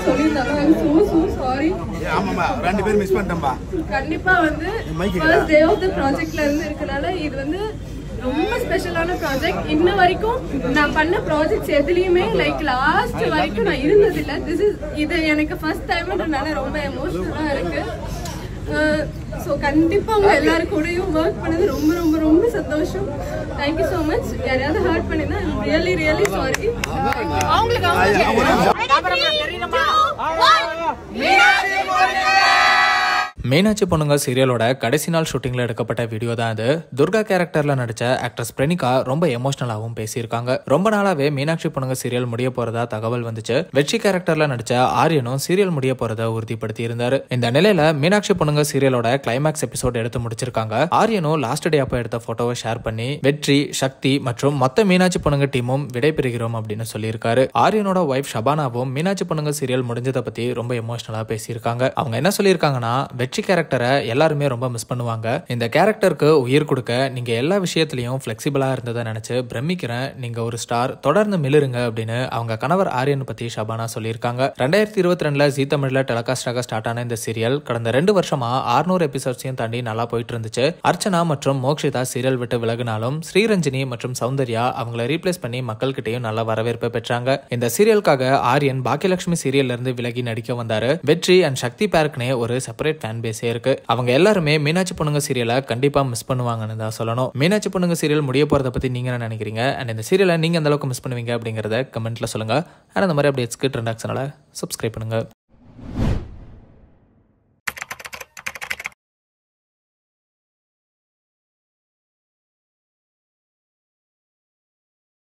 சொல்லிருந்தாங்க. ஐ am so sorry. ஆமாமா ரெண்டு பேர் மிஸ் பண்ணிட்டோம்பா. கண்டிப்பா வந்து ஃபர்ஸ்ட் டே ஆஃப் தி ப்ராஜெக்ட்ல இருந்து இருக்கனால இது வந்து ரொம்ப ஸ்பெஷலான ப்ராஜெக்ட். இன்ன வரைக்கும் நான் பண்ண ப்ராஜெக்ட்ஸ் எதுலயுமே லைக் லாஸ்ட் வரைக்கும் நான் இருந்ததில்லை. இது எனக்கு ஃபர்ஸ்ட் டைம்ன்றனால ரொம்ப எமோஷனலா இருக்கு. ஸோ கண்டிப்பா உங்க எல்லாரும் கூடயும் ஒர்க் பண்ணது ரொம்ப ரொம்ப ரொம்ப சந்தோஷம். Thank you so much. யாரையாவது ஹர்ட் பண்ணினா ரியலி ரியலி சாரி. மீனாட்சி பொண்ணுங்க சீரியலோட கடைசி நாள் ஷூட்டிங்ல எடுக்கப்பட்ட வீடியோ தான் இது. துர்கா கேரக்டர்ல நடிச்ச ஆக்ட்ரஸ் பிரணிகா ரொம்ப எமோஷனலாவும் பேசியிருக்காங்க. ரொம்ப நாளாவே மீனாட்சி பொண்ணுங்க சீரியல் முடிய போறதா தகவல் வந்துச்சு. வெற்றி கேரக்டர்ல நடிச்ச ஆரியனும் சீரியல் முடிய போறத உறுதிப்படுத்தி இருந்தாரு. இந்த நிலையில மீனாட்சி பொண்ணுங்க சீரியலோட கிளைமேக்ஸ் எபிசோட் எடுத்து முடிச்சிருக்காங்க. ஆரியனும் லாஸ்ட் டே அப்ப எடுத்த போட்டோவை ஷேர் பண்ணி வெற்றி, சக்தி மற்றும் மொத்த மீனாட்சி பொண்ணுங்க டீமும் விடைபெறுகிறோம் அப்படின்னு சொல்லியிருக்காரு. ஆரியனோட ஒய்ஃப் ஷபானாவும் மீனாட்சி பொண்ணுங்க சீரியல் முடிஞ்சதை பத்தி ரொம்ப எமோஷனலா பேசியிருக்காங்க. அவங்க என்ன சொல்லியிருக்காங்கன்னா, வெற்றி கேரக்டரை எல்லாருமே ரொம்ப மிஸ் பண்ணுவாங்க. இந்த கேரக்டருக்கு உயிர் கொடுக்க நீங்க எல்லா விஷயத்திலையும் பிளெக்சிபிளா இருந்ததை நினைச்சு பிரமிக்கிறேன். நீங்க ஒரு ஸ்டார், தொடர்ந்து மிளிருங்க அப்படின்னு அவங்க கணவர் ஆரியன் பத்தி ஷபானா சொல்லியிருக்காங்க. 2022 ஜீ தமிழ்ல டெலிகாஸ்டாக ஸ்டார்ட் ஆன இந்த சீரியல் கடந்த 2 வருஷமா 600 எபிசோட்ஸையும் தாண்டி நல்லா போயிட்டு இருந்துச்சு. அர்ச்சனா மற்றும் மோக்ஷிதா சீரியல் விட்டு விலகினாலும் ஸ்ரீரஞ்சினி மற்றும் சௌந்தர்யா அவங்களை ரீப்ளேஸ் பண்ணி மக்கள் கிட்டையும் நல்ல வரவேற்பு பெற்றாங்க. இந்த சீரியலுக்காக ஆரியன் பாக்கியலட்சுமி சீரியல்ல இருந்து விலகி நடிக்க வந்தாரு. வெற்றி அண்ட் சக்தி பேருக்குனே ஒரு செப்பரேட் ஃபேன் பேஸே இருக்கு. அவங்க எல்லாருமே மீனாட்சி பொண்ணுங்க சீரியலை கண்டிப்பா மிஸ் பண்ணுவாங்கன்னு தான் சொல்லணும். மீனாட்சி பொண்ணுங்க சீரியல் முடிய போறத பத்தி நீங்க என்ன நினைக்கிறீங்க? அண்ட் இந்த சீரியலை நீங்க எந்த அளவுக்கு மிஸ் பண்ணுவீங்க அப்படிங்கறத கமெண்ட்ல சொல்லுங்க. அந்த மாதிரி அப்டேட்ஸ்க்கு ட்ரெண்ட் ஆக்ஷனால சப்ஸ்கிரைப் பண்ணுங்க.